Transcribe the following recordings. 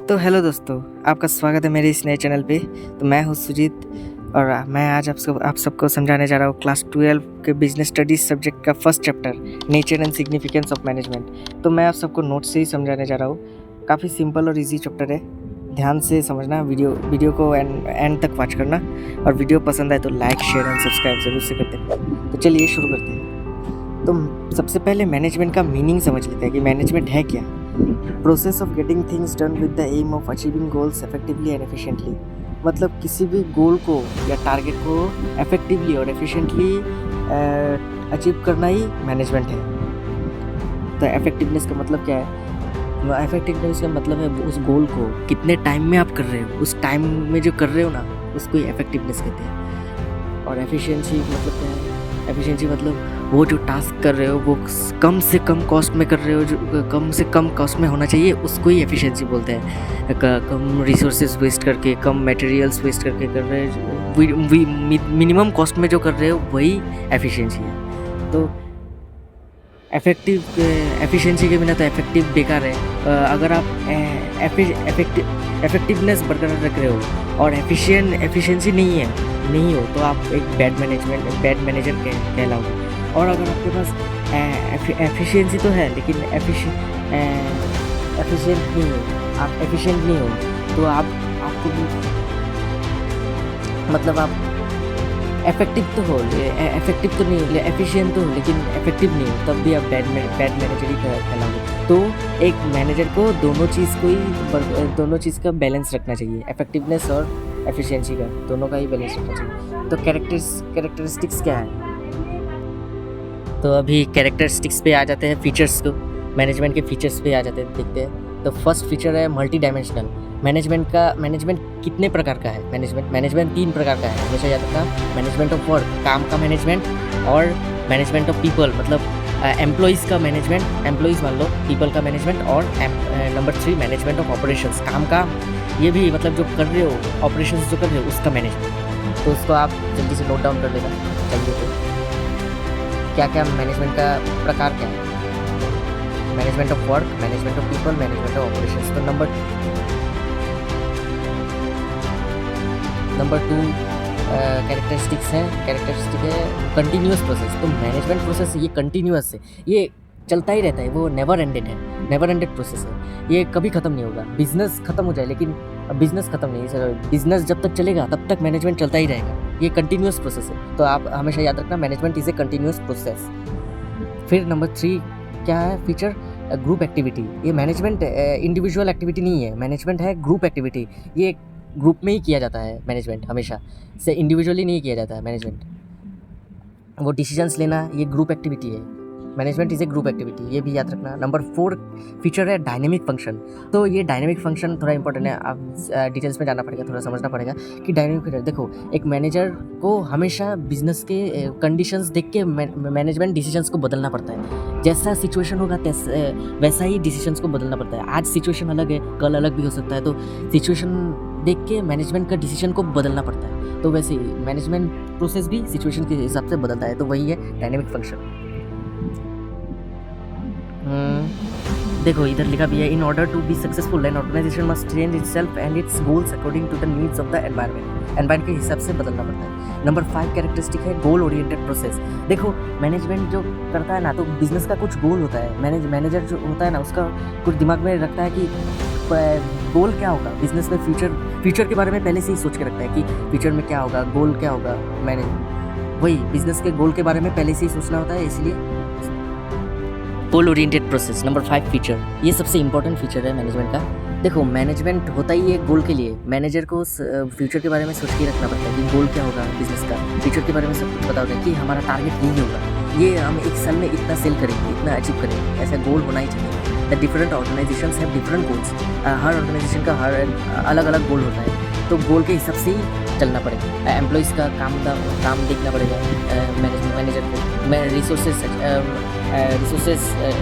तो हेलो दोस्तों, आपका स्वागत है मेरे इस नए चैनल पे। तो मैं हूँ सुजीत और मैं आज आप सबको समझाने जा रहा हूँ क्लास 12 के बिजनेस स्टडीज़ सब्जेक्ट का first chapter, nature and significance of management. तो मैं आप सबको नोट से ही समझाने जा रहा हूँ। काफ़ी सिंपल और इजी चैप्टर है, ध्यान से समझना। वीडियो को एंड तक वॉच करना और वीडियो पसंद आए तो लाइक शेयर एंड सब्सक्राइब ज़रूर से करते हैं। तो चलिए शुरू करते हैं। तो सबसे पहले मैनेजमेंट का मीनिंग समझ लेते हैं कि मैनेजमेंट है क्या। Process of getting things done with the aim of achieving goals effectively and efficiently. मतलब किसी भी गोल को या टारगेट को इफेक्टिवली और एफिशिएंटली अचीव करना ही मैनेजमेंट है। तो इफेक्टिवनेस का मतलब क्या है? इफेक्टिवनेस का मतलब है उस गोल को कितने टाइम में आप कर रहे हो, उस टाइम में जो कर रहे हो ना, उसको ही इफेक्टिवनेस कहते हैं। और एफिशिएंसी मतलब क्या है? एफिशिएंसी मतलब वो जो टास्क कर रहे हो वो कम से कम कॉस्ट में कर रहे हो, जो कम से कम कॉस्ट में होना चाहिए, उसको ही एफिशिएंसी बोलते हैं। कम रिसोर्सेज वेस्ट करके, कम मटेरियल्स वेस्ट करके कर रहे हो, मिनिमम कॉस्ट में जो कर रहे हो वही एफिशिएंसी है। तो एफिशिएंसी के बिना तो इफेक्टिव बेकार है। अगर आप इफेक्टिवनेस बरकरार रख रहे हो और एफिशिएंसी नहीं हो तो आप एक बैड मैनेजर कहलाओगे। और अगर आपके पास एफिशिएंसी तो है लेकिन आप एफिशिएंट नहीं हो तो आपको भी मतलब आप इफेक्टिव तो नहीं हो, एफिशिएंट तो हो लेकिन इफेक्टिव नहीं हो, तब भी आप बैड मैनेजर ही कहलाओगे। तो एक मैनेजर को दोनों चीज़ का बैलेंस रखना चाहिए, इफेक्टिवनेस और एफिशिएंसी का, दोनों का ही बैलेंस रखना चाहिए। तो कैरेक्टरिस्टिक्स क्या है? तो अभी कैरेक्टरिस्टिक्स पे आ जाते हैं, फीचर्स को, मैनेजमेंट के फीचर्स पे आ जाते हैं, देखते हैं। तो फर्स्ट फीचर है मल्टी डायमेंशनल। मैनेजमेंट कितने प्रकार का है? मैनेजमेंट 3 प्रकार का है, हमेशा याद रखना। मैनेजमेंट ऑफ वर्क, काम का मैनेजमेंट, और मैनेजमेंट ऑफ पीपल मतलब एम्प्लॉइज़ का मैनेजमेंट, एम्प्लॉइज़ मान लो, पीपल का मैनेजमेंट, और नंबर 3 मैनेजमेंट ऑफ ऑपरेशंस, काम का, ये भी मतलब जो कर रहे हो, ऑपरेशंस जो कर रहे हो उसका मैनेजमेंट। तो उसको आप जल्दी से नोट डाउन कर लेना चाहिए। तो क्या मैनेजमेंट का प्रकार क्या है? Management of work, management of people, management of operations. तो नंबर 2 कैरेक्टरिस्टिक है कंटिन्यूस प्रोसेस। तो मैनेजमेंट प्रोसेस ये कंटिन्यूस है, ये चलता ही रहता है, वो नेवर एंडेड प्रोसेस है, ये कभी ख़त्म नहीं होगा। बिजनेस ख़त्म हो जाए लेकिन बिजनेस ख़त्म नहीं है, बिजनेस जब तक चलेगा तब तक मैनेजमेंट चलता ही रहेगा, ये कंटिन्यूस प्रोसेस है। तो आप हमेशा याद रखना, management is a continuous process. फिर नंबर 3 क्या है फीचर? Group activity. ये मैनेजमेंट इंडिविजुअल एक्टिविटी नहीं है, मैनेजमेंट है ग्रुप एक्टिविटी। ये ग्रुप में ही किया जाता है मैनेजमेंट, हमेशा से इंडिविजुअली नहीं किया जाता है मैनेजमेंट। वो डिसीजंस लेना ये ग्रुप एक्टिविटी है, management is a group activity, ये भी याद रखना। नंबर 4 फीचर है डायनेमिक फंक्शन। तो ये डायनेमिक फंक्शन थोड़ा इंपॉर्टेंट है, आप डिटेल्स में जाना पड़ेगा, थोड़ा समझना पड़ेगा कि डायनेमिक फंक्शन। देखो, एक मैनेजर को हमेशा बिजनेस के कंडीशंस देख के मैनेजमेंट डिसीजंस को बदलना पड़ता है। जैसा सिचुएशन होगा वैसा ही डिसीजंस को बदलना पड़ता है। आज सिचुएशन अलग है, कल अलग भी हो सकता है, तो सिचुएशन देख के मैनेजमेंट का डिसीजन को बदलना पड़ता है। तो वैसे ही मैनेजमेंट प्रोसेस भी सिचुएशन के हिसाब से बदलता है, तो वही है डायनेमिक फंक्शन। देखो इधर लिखा भी है, in order to be successful an organisation must change itself and its goals according to the needs of the environment के हिसाब से बदलना पड़ता है। नंबर 5 कैरेक्टरिस्टिक है गोल ओरिएंटेड प्रोसेस। देखो मैनेजमेंट जो करता है ना, तो बिजनेस का कुछ गोल होता है, मैनेजर जो होता है ना, उसका कुछ दिमाग में रखता है कि गोल क्या होगा बिजनेस में, फ्यूचर के बारे में पहले से ही सोच के रखता है कि फ्यूचर में क्या होगा, गोल क्या होगा। वही बिजनेस के गोल के बारे में पहले से ही सोचना होता है, इसलिए goal oriented process. Number 5 feature, ये सबसे इंपॉर्टेंट फीचर है मैनेजमेंट का। देखो मैनेजमेंट होता ही है गोल के लिए, मैनेजर को फ्यूचर के बारे में सोच के रखना पड़ता है कि गोल क्या होगा बिजनेस का, फ्यूचर के बारे में सब कुछ पता होता है कि हमारा टारगेट यही होगा, ये हम एक साल में इतना सेल करेंगे, इतना अचीव करेंगे, ऐसा गोल होना ही चाहिए। The different organisations have different goals. हर ऑर्गेनाइजेशन का अलग अलग गोल होता है, तो गोल के हिसाब से ही चलना पड़ेगा। एम्प्लॉइज़ का काम देखना पड़ेगा मैनेजर को, रिसोर्सेज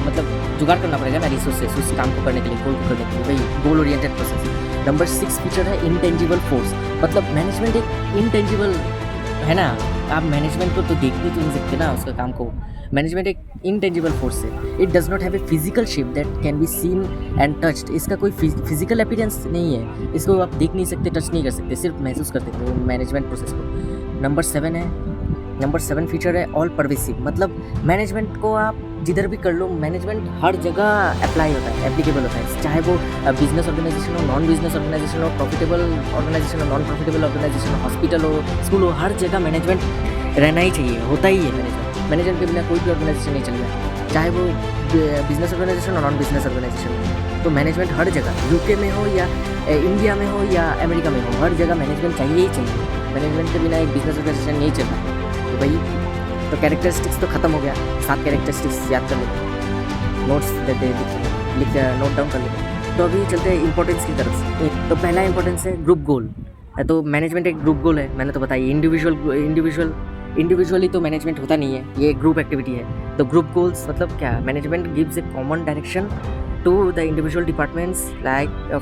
मतलब जुगाड़ करना पड़ेगा ना, रिसोर्सेज उस काम को करने के लिए, गोल को करने के लिए, वही goal oriented process. Number 6 feature है इंटेंजिबल फोर्स। मतलब मैनेजमेंट एक इंटेंजिबल है ना, आप मैनेजमेंट को तो देख भी तो नहीं सकते ना उसका काम को। मैनेजमेंट एक इनटेंजिबल फोर्स है, it does not have a physical shape that can be seen and touched. इसका कोई फिजिकल अपीयरेंस नहीं है, इसको आप देख नहीं सकते, टच नहीं कर सकते, सिर्फ महसूस कर सकते हो मैनेजमेंट प्रोसेस को। नंबर 7 फीचर है ऑल परवेसिव, मतलब मैनेजमेंट को आप जिधर भी कर लो, मैनेजमेंट हर जगह अप्लाई होता है, एप्लीकेबल होता है, चाहे वो बिजनेस ऑर्गेनाइजेशन हो, नॉन बिजनेस ऑर्गेनाइजेशन हो, प्रॉफिटेबल ऑर्गेनाइजेशन हो, नॉन प्रॉफिटेबल ऑर्गेनाइजेशन हो, हॉस्पिटल हो, स्कूल हो, हर जगह मैनेजमेंट रहना ही चाहिए, होता ही है मैनेजमेंट के बिना कोई भी ऑर्गेनाइजेशन नहीं चलेगा, चाहे वो बिजनेस ऑर्गेनाइजेशन हो, नॉन बिजनेस ऑर्गेनाइजेशन हो। तो मैनेजमेंट हर जगह, यूके में हो या इंडिया में हो या अमेरिका में हो, हर जगह मैनेजमेंट चाहिए ही चाहिए। मैनेजमेंट के बिना एक बिजनेस ऑर्गेनाइजेशन नहीं चल रहा। तो भाई, तो कैरेक्टरिस्टिक्स तो खत्म हो गया, 7 कैरेक्टरिस्टिक्स याद कर लेते, नोट्स देते लिख नोट डाउन कर लेते। तो अभी चलते हैं इंपॉर्टेंस की तरफ से। तो पहला इंपॉर्टेंस है ग्रुप गोल। तो मैनेजमेंट एक ग्रुप गोल है, मैंने तो बताई। इंडिविजुअली तो मैनेजमेंट होता नहीं है, ये ग्रुप एक्टिविटी है। तो ग्रुप गोल्स मतलब क्या, management gives A common direction to the individual departments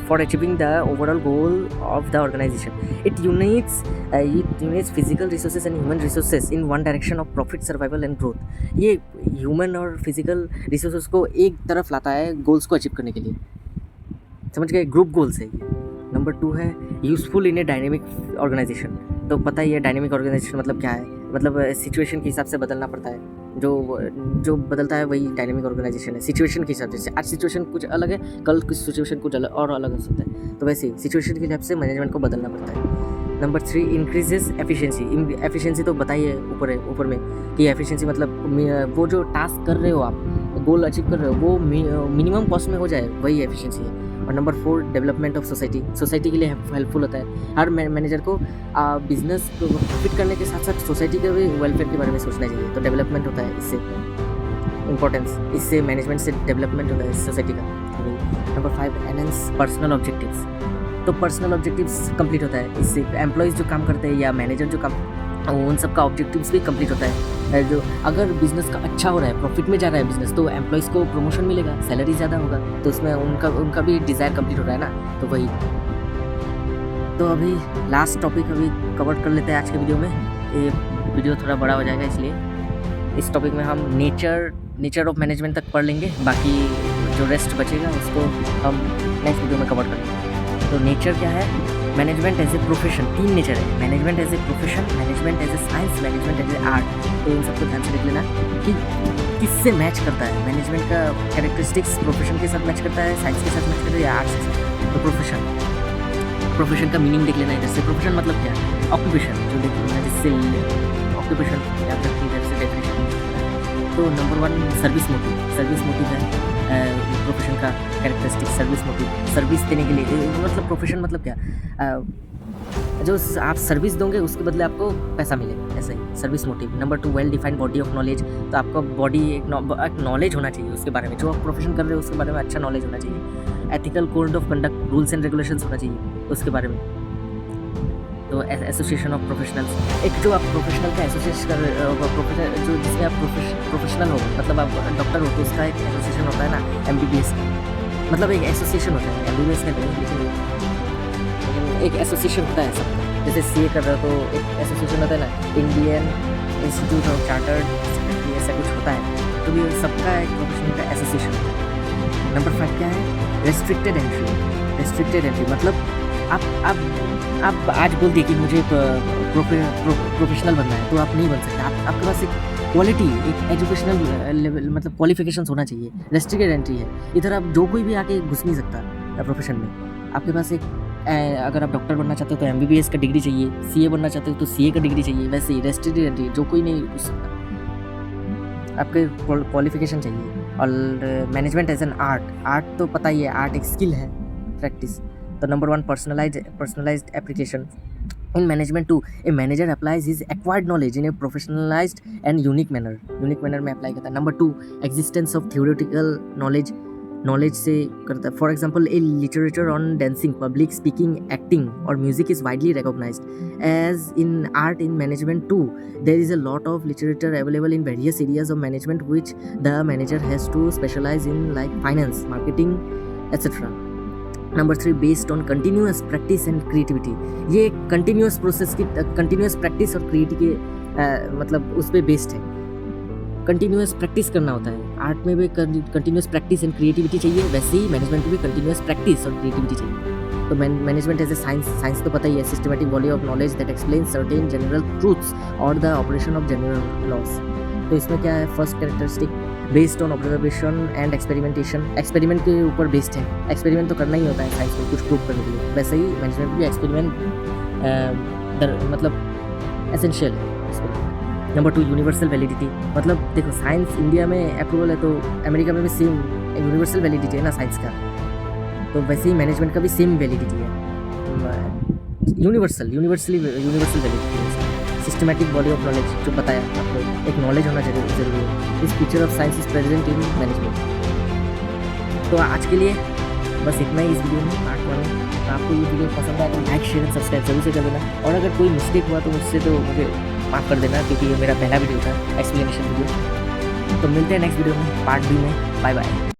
for achieving the overall goal of the organization. It unites physical resources and human resources in one direction of profit, survival and growth. ये human और physical resources को एक तरफ लाता है goals को achieve करने के लिए, समझ गए, ग्रुप गोल्स है ये। नंबर 2 है useful in a dynamic organisation. तो पता ही है डायनेमिक ऑर्गेनाइजेशन मतलब क्या है, मतलब सिचुएशन के हिसाब से बदलना पड़ता है, जो बदलता है वही डायनेमिक ऑर्गेनाइजेशन है, सिचुएशन के हिसाब से। आज सिचुएशन कुछ अलग है, कल कुछ सिचुएशन कुछ अलग और अलग हो सकता है, तो वैसे सिचुएशन के हिसाब से मैनेजमेंट को बदलना पड़ता है। Number 3 increases efficiency. एफिशिएंसी तो बताइए ऊपर में कि एफिशिएंसी मतलब वो जो टास्क कर रहे हो आप, गोल अचीव कर रहे हो, वो मिनिमम कॉस्ट में हो जाए, वही एफिशिएंसी है। और नंबर 4 डेवलपमेंट ऑफ सोसाइटी के लिए हेल्पफुल होता है। हर मैनेजर को बिजनेस को प्रॉफिट करने के साथ साथ सोसाइटी के भी वेलफेयर के बारे में सोचना चाहिए। तो डेवलपमेंट होता है इससे, इंपॉर्टेंस इससे मैनेजमेंट से डेवलपमेंट होता है सोसाइटी का। Number 5 enhance personal objectives. तो पर्सनल ऑब्जेक्टिव्स कंप्लीट होता है इससे, एम्प्लॉयज़ जो काम करते हैं या मैनेजर जो काम, उन सब का ऑब्जेक्टिव्स भी कंप्लीट होता है। जो अगर बिजनेस का अच्छा हो रहा है, प्रॉफिट में जा रहा है बिजनेस, तो एम्प्लॉयज़ को प्रमोशन मिलेगा, सैलरी ज़्यादा होगा, तो उसमें उनका भी डिज़ायर कंप्लीट हो रहा है ना, तो वही। तो अभी लास्ट टॉपिक अभी कवर कर लेते हैं आज के वीडियो में। ये वीडियो थोड़ा बड़ा हो जाएगा, इसलिए इस टॉपिक में हम नेचर ऑफ मैनेजमेंट तक पढ़ लेंगे, बाकी जो रेस्ट बचेगा उसको हम नेक्स्ट वीडियो में कवर कर लेंगे। तो नेचर क्या है, management as a profession, 3 nature है, management as a profession, management as a science, management as a art. तो इन सबको ध्यान से देख लेना कि किससे मैच करता है, मैनेजमेंट का कैरेक्टरिस्टिक्स प्रोफेशन के साथ मैच करता है, साइंस के साथ मैच करता है या आर्ट्स के साथ। तो प्रोफेशन का मीनिंग देख लेना इधर से। प्रोफेशन मतलब क्या है, ऑक्यूपेशन, जो देख लेना, जिससे ऑक्यूपेशन याद रखिए इधर से डेफिनेशन। तो नंबर 1 सर्विस मोटिव है प्रोफेशन का कैरेक्टरिस्टिक, सर्विस देने के लिए, मतलब प्रोफेशन मतलब क्या, जो आप सर्विस दोगे उसके बदले आपको पैसा मिले, ऐसा ही service motive. Number 2 well defined body of knowledge. तो आपका बॉडी एक नॉलेज होना चाहिए उसके बारे में, जो आप प्रोफेशन कर रहे हो उसके बारे में अच्छा नॉलेज होना चाहिए। Ethical code of conduct, rules and regulations होना चाहिए उसके बारे में। तो एसोसिएशन ऑफ प्रोफेशनल्स, एक जो आप प्रोफेशनल का एसोसिएशन कर, जो जिसमें आप प्रोफेशनल हो, मतलब आप डॉक्टर हो तो उसका एक एसोसिएशन होता है ना, MBBS का, मतलब एक एसोसिएशन होता है, MBBS का नहीं, लेकिन एक एसोसिएशन होता है सबका। जैसे CA कर रहे हो तो एक एसोसिएशन होता है ना, Indian institute of chartered secretary, ऐसा कुछ होता है। तो ये सबका एक प्रोफेशनल का एसोसिएशन होता है। नंबर 5 क्या है, रेस्ट्रिक्टेड एंट्री, मतलब आप आज बोल दिए कि मुझे प्रोफेशनल बनना है, तो आप नहीं बन सकते। आपके पास एक क्वालिटी, एक एजुकेशनल लेवल, मतलब क्वालिफिकेशंस होना चाहिए। रेस्ट्रिक्टेड एंट्री है, इधर आप जो कोई भी आके घुस नहीं सकता प्रोफेशन में। आपके पास एक अगर आप डॉक्टर बनना चाहते हो तो MBBS का डिग्री चाहिए, CA बनना चाहते हो तो CA का डिग्री चाहिए, वैसे ही रेस्ट्रिक्टेड एंट्री, जो कोई नहीं घुस सकता, आपके क्वालिफिकेशन चाहिए। और मैनेजमेंट एज एन आर्ट तो पता ही है, आर्ट एक स्किल है, प्रैक्टिस। तो number 1 personalized application. In management too, a manager applies his acquired knowledge in a professionalized and unique manner में अप्लाई करता है। Number 2 existence of theoretical knowledge से करता है। For example a literature on dancing, public speaking, acting और music is widely recognized. As in art in management too, there is a lot of literature available in various areas of management which the manager has to specialize in, like finance, marketing etcetera. Number 3 based on continuous practice and creativity. ये continuous process की continuous practice और creativity के मतलब उस पर based है। Continuous practice करना होता है, आर्ट में भी कंटिन्यूस प्रैक्टिस एंड क्रिएटिविटी चाहिए, वैसे ही मैनेजमेंट में भी कंटिन्यूस प्रैक्टिस और क्रिएटिविटी चाहिए। तो मैनेजमेंट एज ए साइंस तो पता ही है, systematic body of knowledge that explain certain general truths और the operation of general laws. तो इसमें क्या है, first characteristic based on observation and experimentation. Experiment के ऊपर बेस्ड है, एक्सपेरिमेंट तो करना ही होता है साइंस में कुछ प्रूव करने के लिए, वैसे ही मैनेजमेंट भी एक्सपेरिमेंट मतलब एसेंशियल है एक्सपेरिमेंट। Number 2 universal validity. मतलब देखो साइंस इंडिया में अप्रूवल है तो अमेरिका में भी सेम यूनिवर्सल वैलिडिटी है ना साइंस का, तो वैसे ही मैनेजमेंट का भी सेम वैलिडिटी है, यूनिवर्सली वैलिडिटी है। सिस्टमैटिक बॉडी ऑफ नॉलेज जो बताया आपको, एक नॉलेज होना जरूरी है। इस feature of science is present in management. तो आज के लिए बस इतना ही इस वीडियो में, पार्ट 1 में। तो आपको ये वीडियो पसंद आया तो लाइक शेयर सब्सक्राइब जरूर से कर देना, और अगर कोई मिस्टेक हुआ तो मुझसे तो मुझे माफ़ कर देना, क्योंकि ये मेरा पहला वीडियो था एक्सप्लेनेशन वीडियो। तो मिलते हैं नेक्स्ट वीडियो में, पार्ट 2 में। Bye bye.